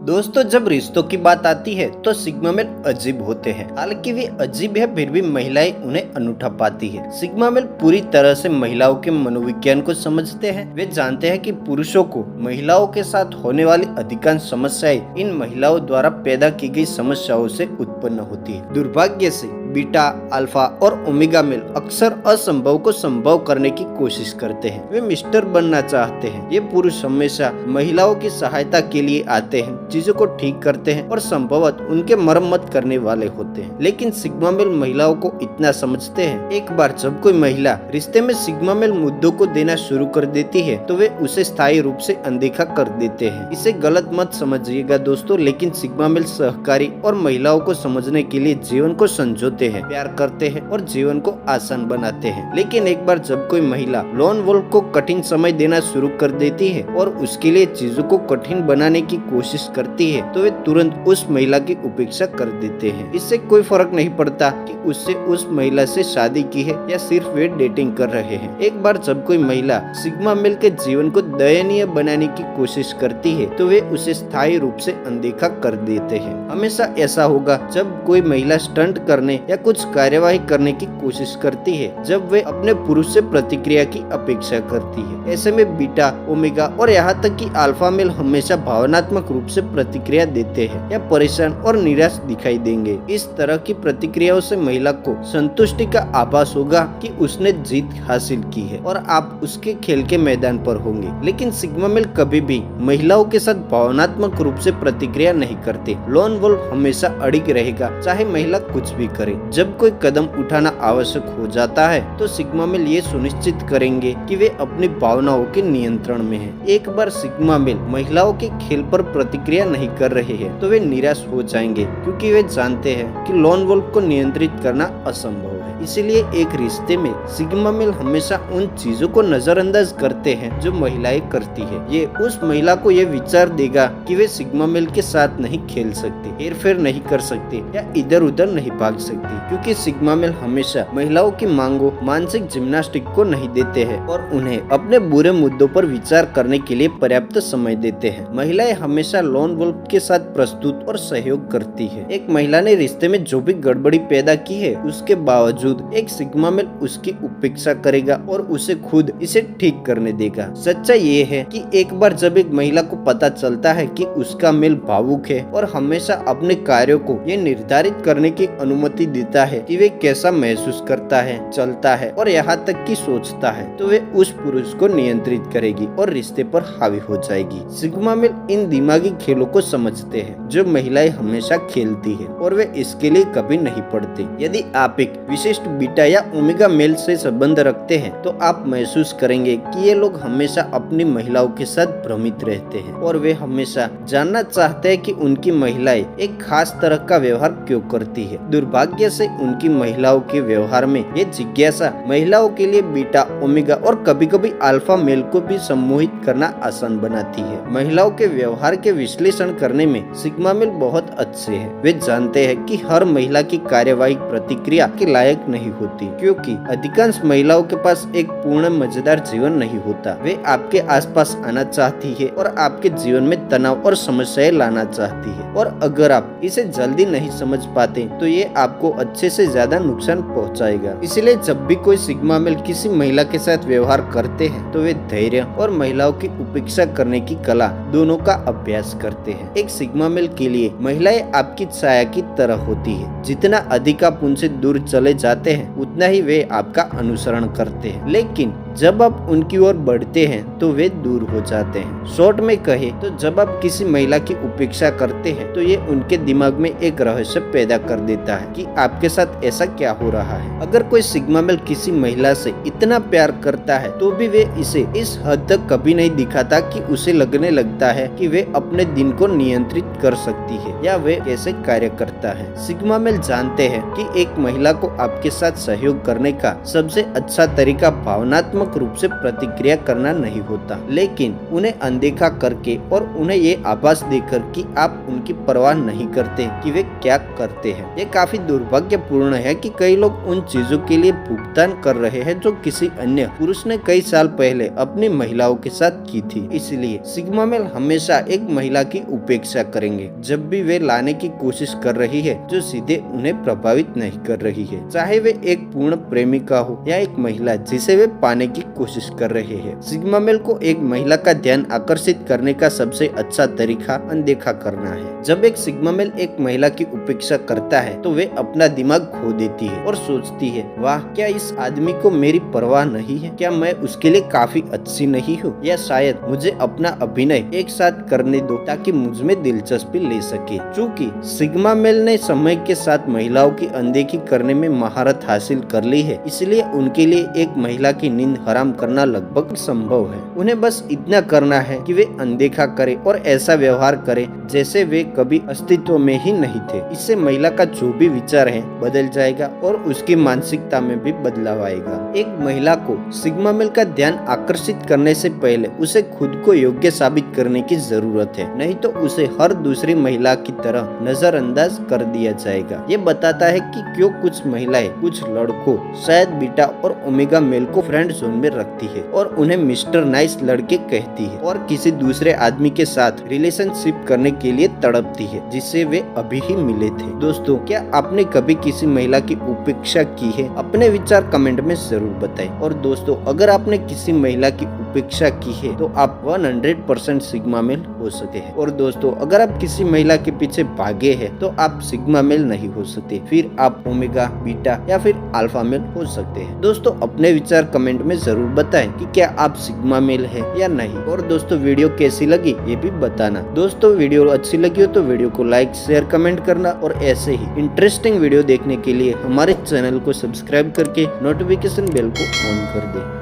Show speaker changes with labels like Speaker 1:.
Speaker 1: दोस्तों, जब रिश्तों की बात आती है तो सिग्मा मेल अजीब होते हैं। हालांकि वे अजीब है, फिर भी महिलाएं उन्हें अनूठा पाती है। सिग्मा मेल पूरी तरह से महिलाओं के मनोविज्ञान को समझते हैं। वे जानते हैं कि पुरुषों को महिलाओं के साथ होने वाली अधिकांश समस्याएं इन महिलाओं द्वारा पैदा की गई समस्याओं से उत्पन्न होती है। दुर्भाग्य से बीटा, अल्फा और ओमेगा मेल अक्सर असंभव को संभव करने की कोशिश करते हैं। वे मिस्टर बनना चाहते हैं। ये पुरुष हमेशा महिलाओं की सहायता के लिए आते हैं, चीजों को ठीक करते हैं और संभवतः उनके मरम्मत करने वाले होते हैं। लेकिन सिग्मा मेल महिलाओं को इतना समझते हैं, एक बार जब कोई महिला रिश्ते में सिग्मा मेल मुद्दों को देना शुरू कर देती है तो वे उसे स्थायी रूप से अनदेखा कर देते हैं। इसे गलत मत समझिएगा दोस्तों, लेकिन सिग्मा मेल सहकारी और महिलाओं को समझने के लिए जीवन को संजोते हैं, प्यार करते हैं और जीवन को आसान बनाते हैं। लेकिन एक बार जब कोई महिला लोन वोल्फ को कठिन समय देना शुरू कर देती है और उसके लिए चीजों को कठिन बनाने की कोशिश करती है तो वे तुरंत उस महिला की उपेक्षा कर देते हैं। इससे कोई फर्क नहीं पड़ता कि उससे उस महिला से शादी की है या सिर्फ वे डेटिंग कर रहे हैं। एक बार जब कोई महिला सिग्मा मेल के जीवन को दयनीय बनाने की कोशिश करती है तो वे उसे स्थायी रूप से अनदेखा कर देते हैं। हमेशा ऐसा होगा जब कोई महिला स्टंट करने या कुछ कार्यवाही करने की कोशिश करती है, जब वे अपने पुरुष से प्रतिक्रिया की अपेक्षा करती है। ऐसे में बीटा, ओमेगा और यहाँ तक कि अल्फा मेल हमेशा भावनात्मक रूप से प्रतिक्रिया देते हैं या परेशान और निराश दिखाई देंगे। इस तरह की प्रतिक्रियाओं से महिला को संतुष्टि का आभास होगा कि उसने जीत हासिल की है और आप उसके खेल के मैदान पर होंगे। लेकिन सिग्मा मेल कभी भी महिलाओं के साथ भावनात्मक रूप से प्रतिक्रिया नहीं करते। लोन वोल्फ हमेशा अड़िग रहेगा, चाहे महिला कुछ भी करे। जब कोई कदम उठाना आवश्यक हो जाता है तो सिग्मा मेल ये सुनिश्चित करेंगे कि वे अपनी भावनाओं के नियंत्रण में हैं। एक बार सिग्मा मेल महिलाओं के खेल पर प्रतिक्रिया नहीं कर रहे हैं तो वे निराश हो जाएंगे, क्योंकि वे जानते हैं कि लोन वोल्फ को नियंत्रित करना असंभव है। इसीलिए एक रिश्ते में सिग्मा मेल हमेशा उन चीजों को नजरअंदाज करते हैं जो महिलाएं करती है। ये उस महिला को ये विचार देगा कि वे सिग्मा मेल के साथ नहीं खेल सकते, हेरफेर नहीं कर सकते या इधर उधर नहीं भाग सकते, क्योंकि सिग्मा मेल हमेशा महिलाओं की मांगों, मानसिक जिम्नास्टिक को नहीं देते हैं और उन्हें अपने बुरे मुद्दों पर विचार करने के लिए पर्याप्त समय देते हैं। महिलाएं हमेशा लोन वोल्फ के साथ प्रस्तुत और सहयोग करती है। एक महिला ने रिश्ते में जो भी गड़बड़ी पैदा की है उसके बावजूद एक सिग्मा मेल उसकी उपेक्षा करेगा और उसे खुद इसे ठीक करने देगा। सच्चाई ये है कि एक बार जब एक महिला को पता चलता है कि उसका मेल भावुक है और हमेशा अपने कार्यों को ये निर्धारित करने की अनुमति देता है कि वे कैसा महसूस करता है, चलता है और यहाँ तक कि सोचता है, तो वे उस पुरुष को नियंत्रित करेगी और रिश्ते पर हावी हो जाएगी। सिग्मा मेल इन दिमागी खेलों को समझते हैं जो महिलाएं हमेशा खेलती है और वे इसके लिए कभी नहीं पड़ते। यदि आप एक विशिष्ट बीटा या ओमेगा मेल से संबंध रखते हैं तो आप महसूस करेंगे कि ये लोग हमेशा अपनी महिलाओं के साथ भ्रमित रहते हैं और वे हमेशा जानना चाहते हैं कि उनकी महिलाएं एक खास तरह का व्यवहार क्यों करती है। दुर्भाग्य से उनकी महिलाओं के व्यवहार में ये जिज्ञासा महिलाओं के लिए बीटा, ओमेगा और कभी कभी अल्फा मेल को भी सम्मोहित करना आसान बनाती है। महिलाओं के व्यवहार के विश्लेषण करने में सिग्मा मेल बहुत अच्छे हैं। वे जानते हैं कि हर महिला की कार्यवाही प्रतिक्रिया के लायक नहीं होती, क्योंकि अधिकांश महिलाओं के पास एक पूर्ण मजेदार जीवन नहीं होता। वे आपके आसपास आना चाहती है और आपके जीवन में तनाव और समस्याएं लाना चाहती है, और अगर आप इसे जल्दी नहीं समझ पाते तो ये आपको अच्छे से ज्यादा नुकसान पहुंचाएगा। इसलिए जब भी कोई सिग्मा मेल किसी महिला के साथ व्यवहार करते हैं तो वे धैर्य और महिलाओं की उपेक्षा करने की कला दोनों का अभ्यास करते हैं। एक सिग्मा मेल के लिए महिलाएं आपकी छाया की तरह होती है। जितना अधिक आप उनसे दूर चले जाते हैं उतना ही वे आपका अनुसरण करते हैं, लेकिन जब आप उनकी ओर बढ़ते हैं तो वे दूर हो जाते हैं। शॉर्ट में कहे तो जब आप किसी महिला की उपेक्षा करते हैं तो ये उनके दिमाग में एक रहस्य पैदा कर देता है कि आपके साथ ऐसा क्या हो रहा है। अगर कोई सिग्मा मेल किसी महिला से इतना प्यार करता है तो भी वे इसे इस हद तक कभी नहीं दिखाता कि उसे लगने लगता है कि वे अपने दिन को नियंत्रित कर सकती है या वे कैसे कार्य करता है। सिग्मा मेल जानते हैं कि एक महिला को आपके साथ सहयोग करने का सबसे अच्छा तरीका भावनात्मक नकारात्मक रूप से प्रतिक्रिया करना नहीं होता, लेकिन उन्हें अनदेखा करके और उन्हें ये आभास देकर कि आप उनकी परवाह नहीं करते कि वे क्या करते हैं। ये काफी दुर्भाग्यपूर्ण है कि कई लोग उन चीजों के लिए भुगतान कर रहे हैं जो किसी अन्य पुरुष ने कई साल पहले अपनी महिलाओं के साथ की थी। इसलिए सिग्मा मेल हमेशा एक महिला की उपेक्षा करेंगे जब भी वे लाने की कोशिश कर रही है जो सीधे उन्हें प्रभावित नहीं कर रही है, चाहे वे एक पूर्ण प्रेमिका हो या एक महिला जिसे वे पाने की कोशिश कर रहे हैं। सिग्मा मेल को एक महिला का ध्यान आकर्षित करने का सबसे अच्छा तरीका अनदेखा करना है। जब एक सिग्मा मेल एक महिला की उपेक्षा करता है तो वे अपना दिमाग खो देती है और सोचती है, वाह, क्या इस आदमी को मेरी परवाह नहीं है? क्या मैं उसके लिए काफी अच्छी नहीं हूँ? या शायद मुझे अपना अभिनय एक साथ करने दो ताकि मुझ में दिलचस्पी ले सके। चूँकि सिग्मा मेल ने समय के साथ महिलाओं की अनदेखी करने में महारत हासिल कर ली है, इसलिए उनके लिए एक महिला की नींद हराम करना लगभग संभव है। उन्हें बस इतना करना है कि वे अनदेखा करें और ऐसा व्यवहार करें जैसे वे कभी अस्तित्व में ही नहीं थे। इससे महिला का जो भी विचार है बदल जाएगा और उसकी मानसिकता में भी बदलाव आएगा। एक महिला को सिग्मा मेल का ध्यान आकर्षित करने से पहले उसे खुद को योग्य साबित करने की जरूरत है, नहीं तो उसे हर दूसरी महिला की तरह नजरअंदाज कर दिया जाएगा। ये बताता है कि क्यों कुछ महिलाएं कुछ लड़कों, शायद बीटा और ओमेगा मेल को फ्रेंड जोन में रखती है और उन्हें मिस्टर नाइस लड़के कहती है और किसी दूसरे आदमी के साथ रिलेशनशिप करने के लिए तड़पती है जिससे वे अभी ही मिले थे। दोस्तों, क्या आपने कभी किसी महिला की उपेक्षा की है? अपने विचार कमेंट में जरूर बताएं। और दोस्तों, अगर आपने किसी महिला की उपेक्षा की है तो आप 100% सिग्मा मेल हो सकते हैं। और दोस्तों, अगर आप किसी महिला के पीछे भागे हैं तो आप सिग्मा मेल नहीं हो सकते, फिर आप ओमेगा, बीटा या फिर अल्फा मेल हो सकते हैं। दोस्तों, अपने विचार कमेंट में जरूर बताएं कि क्या आप सिग्मा मेल है या नहीं। और दोस्तों, वीडियो कैसी लगी ये भी बताना। दोस्तों, वीडियो अच्छी लगी हो तो वीडियो को लाइक, शेयर, कमेंट करना और ऐसे ही इंटरेस्टिंग वीडियो देखने के लिए हमारे चैनल को सब्सक्राइब करके नोटिफिकेशन बेल को ऑन कर दे।